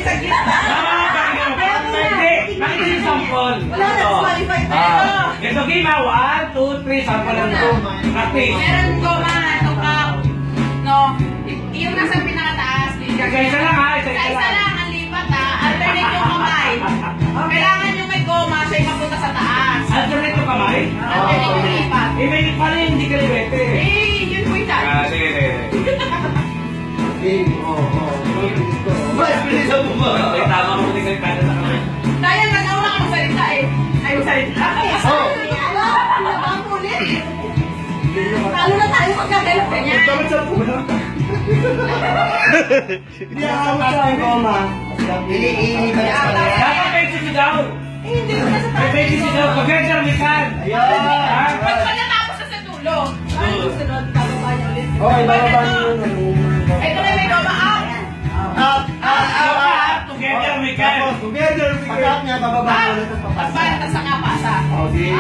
sa gitna. Hindi. Nakita yung sample. Wala na disqualified na ito. Ito game ha. 1, 2, 3. Sample lang ito. Practice. Meron goma, ito cup. No? Yung nasa pinakataas. Isa lang ha. Isa lang ang lipat ha. Alternate yung kamay. Kailangan yung may goma, siya yung mapunta sa taas. Alternate yung kamay? Alternate yung lipat. May pala yung hindi ka libete. Yun po yung challenge. Sige. Bilisan mo ba? May tama mo hindi ka kada sa kamay. Kaya nga nauna ka magsalita eh. Ay, magsalita. Talo na tayo pagkagalap ganyan. Dapat sa puno. Hindi ako sa goma. Ili ba na sa Dapat may sisigaw. Hindi ko na sa tayo. May sisigaw. Pag-ganda, may kan. Pag natapos na sa dulo. Ay, susunod. Bababa niya ulit. Okay, bababa niyo. Ito na may goma up. Up. Together, may kan. Together, pag-up niya, bababa ulit. Pagbalata sa kapasa. Okay.